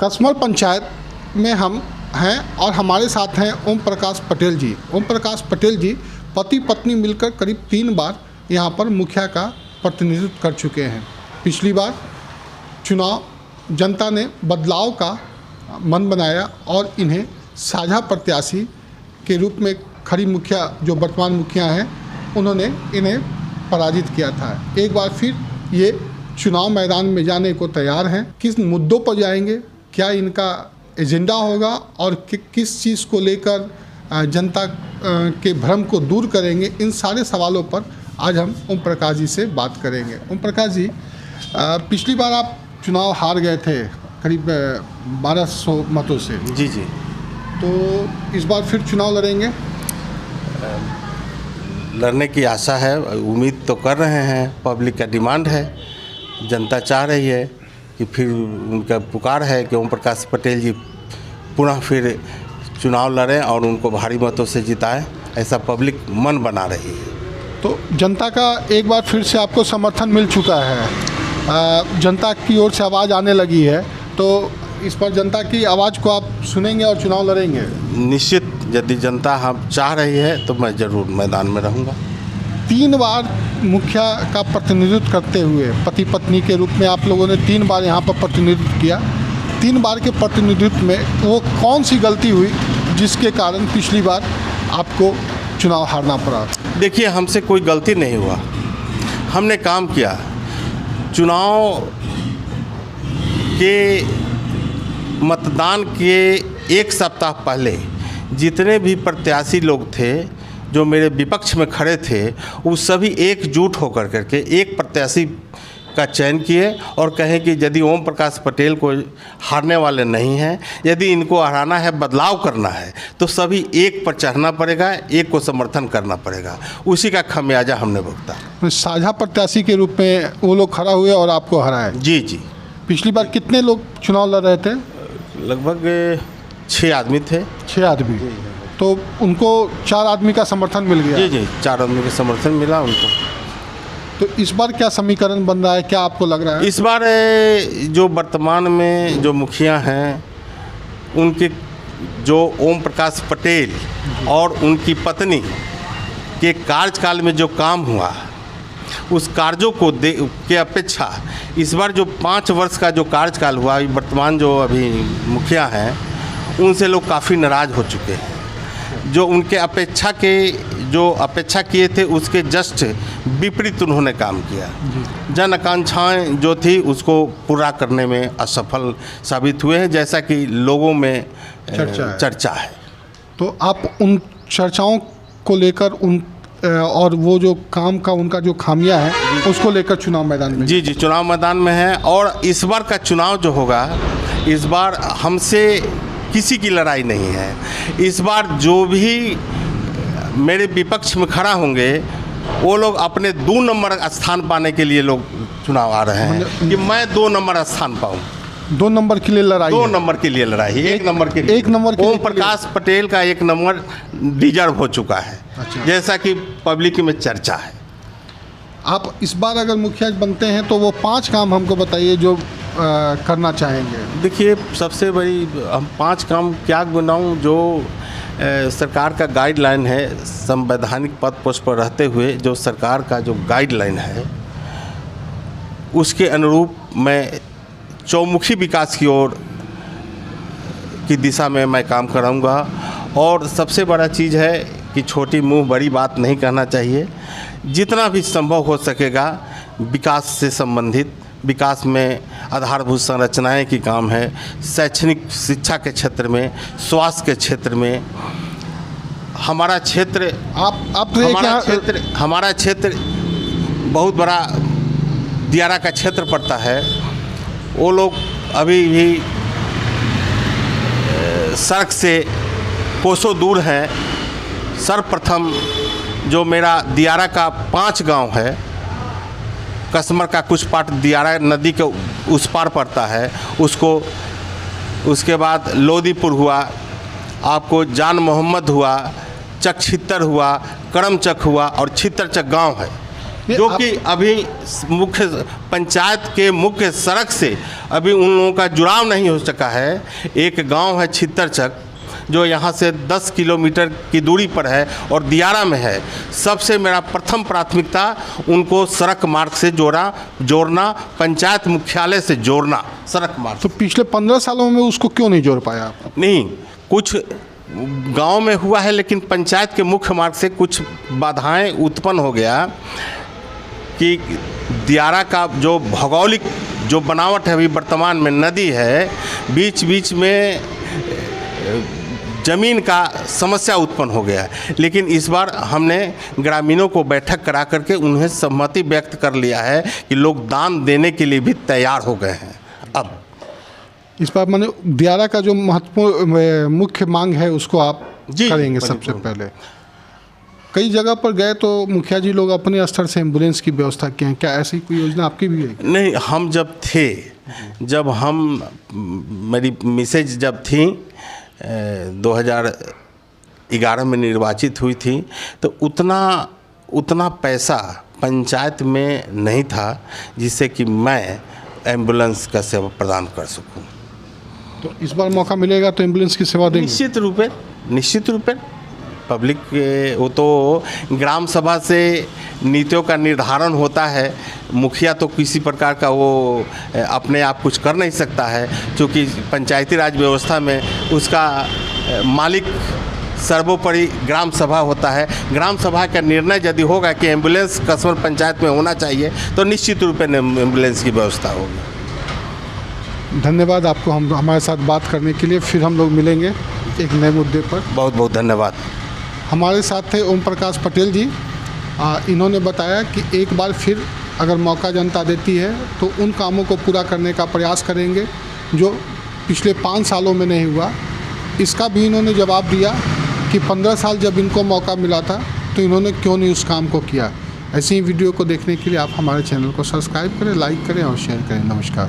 कसमल पंचायत में हम हैं और हमारे साथ हैं ओम प्रकाश पटेल जी। ओम प्रकाश पटेल जी पति पत्नी मिलकर करीब 3 बार यहाँ पर मुखिया का प्रतिनिधित्व कर चुके हैं। पिछली बार चुनाव जनता ने बदलाव का मन बनाया और इन्हें साझा प्रत्याशी के रूप में खड़ी मुखिया जो वर्तमान मुखिया हैं उन्होंने इन्हें पराजित किया था। एक बार फिर ये चुनाव मैदान में जाने को तैयार हैं। किस मुद्दों पर जाएंगे, क्या इनका एजेंडा होगा और किस चीज़ को लेकर जनता के भ्रम को दूर करेंगे, इन सारे सवालों पर आज हम ओम प्रकाश जी से बात करेंगे। ओम प्रकाश जी, पिछली बार आप चुनाव हार गए थे करीब 1200 मतों से। जी जी। तो इस बार फिर चुनाव लड़ेंगे? लड़ने की आशा है, उम्मीद तो कर रहे हैं, पब्लिक का डिमांड है, जनता चाह रही है कि फिर उनका पुकार है कि ओम प्रकाश पटेल जी पुनः फिर चुनाव लड़ें और उनको भारी मतों से जिताएं, ऐसा पब्लिक मन बना रही है। तो जनता का एक बार फिर से आपको समर्थन मिल चुका है, जनता की ओर से आवाज़ आने लगी है, तो इस पर जनता की आवाज़ को आप सुनेंगे और चुनाव लड़ेंगे? निश्चित, यदि जनता हम चाह रही है तो मैं ज़रूर मैदान में रहूँगा। 3 बार मुखिया का प्रतिनिधित्व करते हुए पति पत्नी के रूप में आप लोगों ने 3 बार यहाँ पर प्रतिनिधित्व किया। 3 बार के प्रतिनिधित्व में वो कौन सी गलती हुई जिसके कारण पिछली बार आपको चुनाव हारना पड़ा? देखिए, हमसे कोई गलती नहीं हुआ, हमने काम किया। चुनाव के मतदान के 1 सप्ताह पहले जितने भी प्रत्याशी लोग थे जो मेरे विपक्ष में खड़े थे, वो सभी एकजुट होकर करके एक प्रत्याशी का चयन किए और कहें कि यदि ओम प्रकाश पटेल को हारने वाले नहीं हैं, यदि इनको हराना है, बदलाव करना है, तो सभी एक पर चढ़ना पड़ेगा, एक को समर्थन करना पड़ेगा। उसी का खमियाजा हमने भुगता। साझा प्रत्याशी के रूप में वो लोग खड़ा हुए और आपको हराए? जी जी। पिछली बार कितने लोग चुनाव लड़ रहे थे? लगभग 6 आदमी थे। 6 आदमी? तो उनको 4 आदमी का समर्थन मिल गया? जी जी, 4 आदमी का समर्थन मिला उनको। तो इस बार क्या समीकरण बन रहा है, क्या आपको लग रहा है? इस बार जो वर्तमान में जो मुखिया हैं, उनके जो ओम प्रकाश पटेल और उनकी पत्नी के कार्यकाल में जो काम हुआ, उस कार्यों को के अपेक्षा इस बार जो 5 वर्ष का जो कार्यकाल हुआ, वर्तमान जो अभी मुखिया हैं उनसे लोग काफ़ी नाराज़ हो चुके हैं। जो उनके जो अपेक्षा किए थे उसके जस्ट विपरीत उन्होंने काम किया। जन आकांक्षाएँ जो थी उसको पूरा करने में असफल साबित हुए हैं, जैसा कि लोगों में चर्चा है। तो आप उन चर्चाओं को लेकर और वो जो काम का उनका जो खामियां है उसको लेकर चुनाव मैदान में? जी जी, चुनाव मैदान में है। और इस बार का चुनाव जो होगा, इस बार हमसे किसी की लड़ाई नहीं है। इस बार जो भी मेरे विपक्ष में खड़ा होंगे वो लोग अपने 2 नंबर स्थान पाने के लिए लोग चुनाव आ रहे हैं कि मैं 2 नंबर स्थान पाऊँ। 2 नंबर के लिए लड़ाई? 2 नंबर के लिए लड़ाई, 1 नंबर के लिए। 1 नंबर के ओम प्रकाश पटेल का 1 नंबर डिजर्व हो चुका है। अच्छा। जैसा कि पब्लिक में चर्चा है। आप इस बार अगर मुखिया बनते हैं तो वो 5 काम हमको बताइए जो करना चाहेंगे। देखिए, सबसे बड़ी हम 5 काम क्या बनाऊं जो सरकार का गाइडलाइन है, संवैधानिक पद पोस्ट पर रहते हुए जो सरकार का जो गाइडलाइन है उसके अनुरूप मैं चौमुखी विकास की ओर की दिशा में मैं काम कराऊंगा। और सबसे बड़ा चीज़ है कि छोटी मुंह बड़ी बात नहीं कहना चाहिए। जितना भी संभव हो सकेगा विकास से संबंधित, विकास में आधारभूत संरचनाएं की काम है, शैक्षणिक शिक्षा के क्षेत्र में, स्वास्थ्य के क्षेत्र में। हमारा क्षेत्र हमारा क्षेत्र बहुत बड़ा दियारा का क्षेत्र पड़ता है। वो लोग अभी भी सड़क से कोसों दूर हैं। सर्वप्रथम जो मेरा दियारा का 5 गांव है, कसमर का कुछ पार्ट दियारा नदी के उस पार पड़ता है, उसके बाद लोदीपुर हुआ, आपको जान मोहम्मद हुआ, चक छित्तर हुआ, करमचक हुआ और छित्तरचक गांव है। जो कि अभी मुख्य पंचायत के मुख्य सड़क से अभी उन लोगों का जुड़ाव नहीं हो सका है। एक गांव है छित्तरचक जो यहाँ से 10 किलोमीटर की दूरी पर है और दियारा में है। सबसे मेरा प्रथम प्राथमिकता उनको सड़क मार्ग से जोड़ना, पंचायत मुख्यालय से जोड़ना सड़क मार्ग। तो पिछले 15 सालों में उसको क्यों नहीं जोड़ पाया आप? नहीं, कुछ गांव में हुआ है, लेकिन पंचायत के मुख्य मार्ग से कुछ बाधाएं उत्पन्न हो गया कि दियारा का जो भौगोलिक जो बनावट है अभी वर्तमान में नदी है, बीच बीच में ज़मीन का समस्या उत्पन्न हो गया है। लेकिन इस बार हमने ग्रामीणों को बैठक करा करके उन्हें सहमति व्यक्त कर लिया है कि लोग दान देने के लिए भी तैयार हो गए हैं। अब इस बार मैंने दियारा का जो महत्वपूर्ण मुख्य मांग है उसको आप करेंगे सबसे पहले। कई जगह पर गए तो मुखिया जी लोग अपने स्तर से एम्बुलेंस की व्यवस्था किए हैं, क्या ऐसी कोई योजना आपकी भी है? नहीं, हम मेरी मिसेज जब थी 2011 में निर्वाचित हुई थी, तो उतना पैसा पंचायत में नहीं था जिससे कि मैं एम्बुलेंस का सेवा प्रदान कर सकूं। तो इस बार मौका मिलेगा तो एम्बुलेंस की सेवा देंगे? निश्चित रूप पब्लिक वो तो ग्राम सभा से नीतियों का निर्धारण होता है। मुखिया तो किसी प्रकार का वो अपने आप कुछ कर नहीं सकता है, क्योंकि पंचायती राज व्यवस्था में उसका मालिक सर्वोपरि ग्राम सभा होता है। ग्राम सभा का निर्णय यदि होगा कि एम्बुलेंस कसमल पंचायत में होना चाहिए तो निश्चित रूप में एम्बुलेंस की व्यवस्था होगी। धन्यवाद आपको हमारे साथ बात करने के लिए। फिर हम लोग मिलेंगे एक नए मुद्दे पर। बहुत बहुत धन्यवाद। हमारे साथ थे ओम प्रकाश पटेल जी। इन्होंने बताया कि एक बार फिर अगर मौका जनता देती है तो उन कामों को पूरा करने का प्रयास करेंगे जो पिछले 5 सालों में नहीं हुआ। इसका भी इन्होंने जवाब दिया कि 15 साल जब इनको मौका मिला था तो इन्होंने क्यों नहीं उस काम को किया। ऐसी ही वीडियो को देखने के लिए आप हमारे चैनल को सब्सक्राइब करें, लाइक करें और शेयर करें। नमस्कार।